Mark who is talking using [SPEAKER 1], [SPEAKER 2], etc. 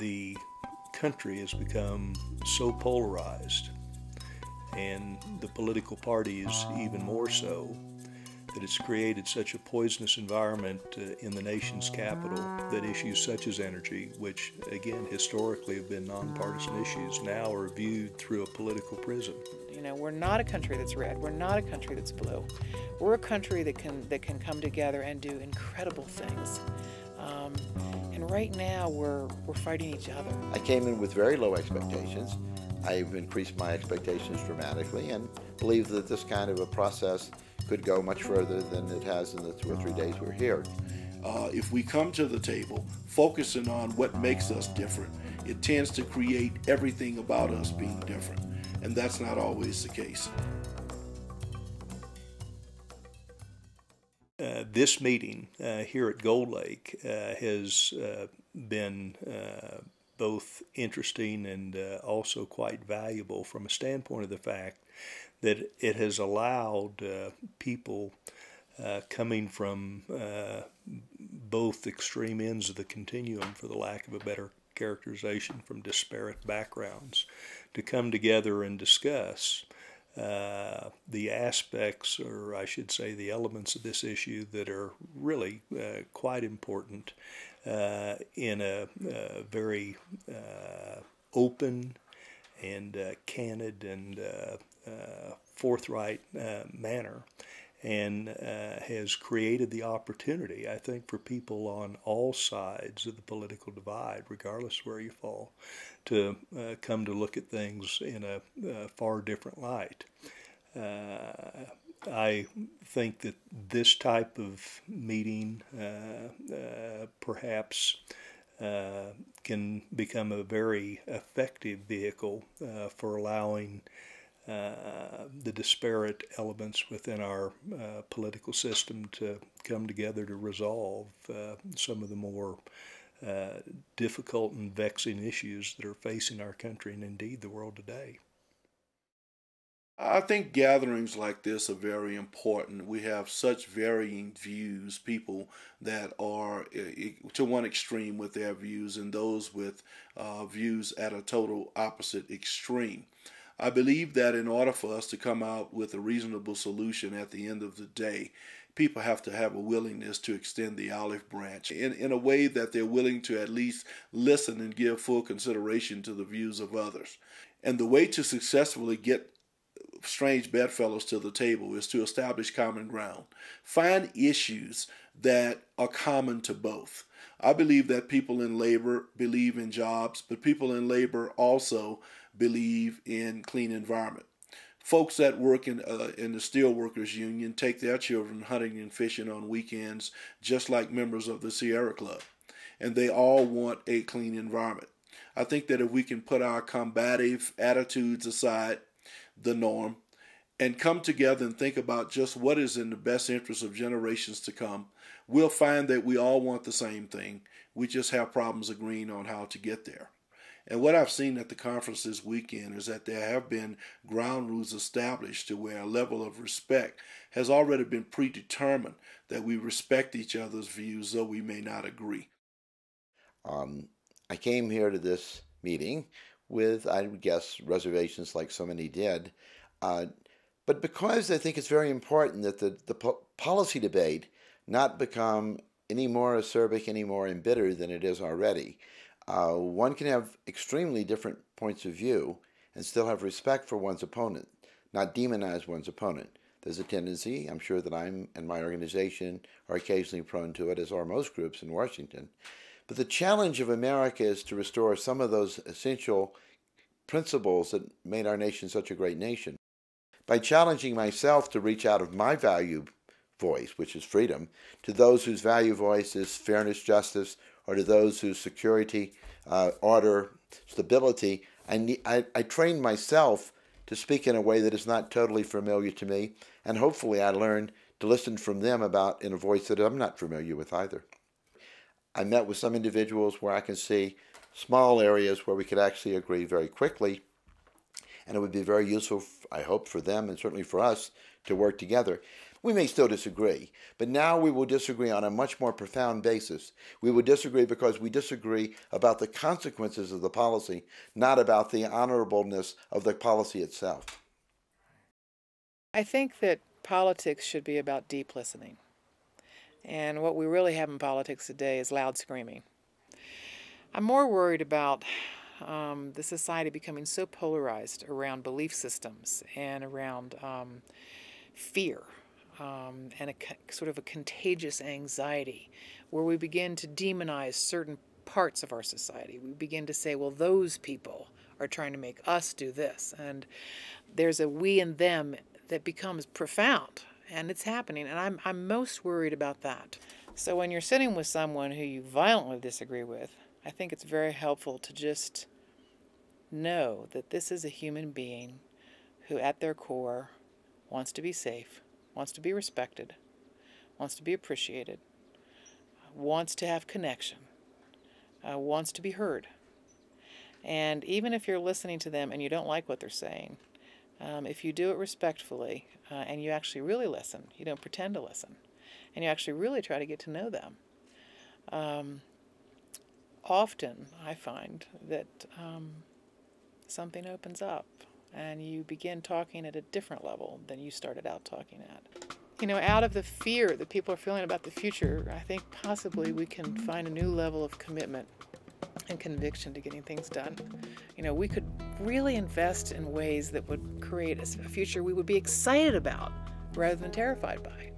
[SPEAKER 1] the country has become so polarized, and the political parties even more so, that it's created such a poisonous environment in the nation's capital that issues such as energy, which again historically have been nonpartisan issues, now are viewed through a political prism.
[SPEAKER 2] You know, we're not a country that's red. We're not a country that's blue. We're a country that can come together and do incredible things. And right now we're fighting each other.
[SPEAKER 3] I came in with very low expectations. I've increased my expectations dramatically and believe that this kind of a process could go much further than it has in the 2 or 3 days we're here.
[SPEAKER 4] If we come to the table focusing on what makes us different, it tends to create everything about us being different, and that's not always the case.
[SPEAKER 1] This meeting here at Gold Lake has been both interesting and also quite valuable from a standpoint of the fact that it has allowed people coming from both extreme ends of the continuum, for the lack of a better characterization, from disparate backgrounds, to come together and discuss the aspects, or I should say the elements of this issue that are really quite important in a very open and candid and forthright manner, and has created the opportunity, I think, for people on all sides of the political divide, regardless of where you fall, to come to look at things in a far different light. I think that this type of meeting perhaps can become a very effective vehicle for allowing the disparate elements within our political system to come together to resolve some of the more difficult and vexing issues that are facing our country and indeed the world today.
[SPEAKER 4] I think gatherings like this are very important. We have such varying views, people that are to one extreme with their views and those with views at a total opposite extreme. I believe that in order for us to come out with a reasonable solution at the end of the day, people have to have a willingness to extend the olive branch in a way that they're willing to at least listen and give full consideration to the views of others. And the way to successfully get strange bedfellows to the table is to establish common ground. Find issues that are common to both. I believe that people in labor believe in jobs, but people in labor also believe in clean environment. Folks that work in the Steelworkers Union take their children hunting and fishing on weekends, just like members of the Sierra Club, and they all want a clean environment. I think that if we can put our combative attitudes aside, the norm, and come together and think about just what is in the best interest of generations to come, we'll find that we all want the same thing. We just have problems agreeing on how to get there. And what I've seen at the conference this weekend is that there have been ground rules established to where a level of respect has already been predetermined, that we respect each other's views, though we may not agree.
[SPEAKER 3] I came here to this meeting with, I would guess, reservations like so many did, but because I think it's very important that the policy debate not become any more acerbic, any more embittered than it is already. One can have extremely different points of view and still have respect for one's opponent, not demonize one's opponent. There's a tendency, I'm sure that I'm and my organization are occasionally prone to it, as are most groups in Washington. But the challenge of America is to restore some of those essential principles that made our nation such a great nation. By challenging myself to reach out of my value voice, which is freedom, to those whose value voice is fairness, justice, or to those whose security, order, stability, I trained myself to speak in a way that is not totally familiar to me, and hopefully I learned to listen from them about in a voice that I'm not familiar with either. I met with some individuals where I can see small areas where we could actually agree very quickly, and it would be very useful, I hope, for them and certainly for us to work together. We may still disagree, but now we will disagree on a much more profound basis. We will disagree because we disagree about the consequences of the policy, not about the honorableness of the policy itself.
[SPEAKER 2] I think that politics should be about deep listening. And what we really have in politics today is loud screaming. I'm more worried about the society becoming so polarized around belief systems and around fear and sort of a contagious anxiety where we begin to demonize certain parts of our society. We begin to say, well, those people are trying to make us do this. And there's a we and them that becomes profound. And it's happening. And I'm most worried about that. So when you're sitting with someone who you violently disagree with, I think it's very helpful to just know that this is a human being who at their core wants to be safe, wants to be respected, wants to be appreciated, wants to have connection, wants to be heard. And even if you're listening to them and you don't like what they're saying, if you do it respectfully and you actually really listen, you don't pretend to listen, and you actually really try to get to know them, often I find that something opens up and you begin talking at a different level than you started out talking at. You know, out of the fear that people are feeling about the future, I think possibly we can find a new level of commitment and conviction to getting things done. You know, we could really invest in ways that would create a future we would be excited about rather than terrified by.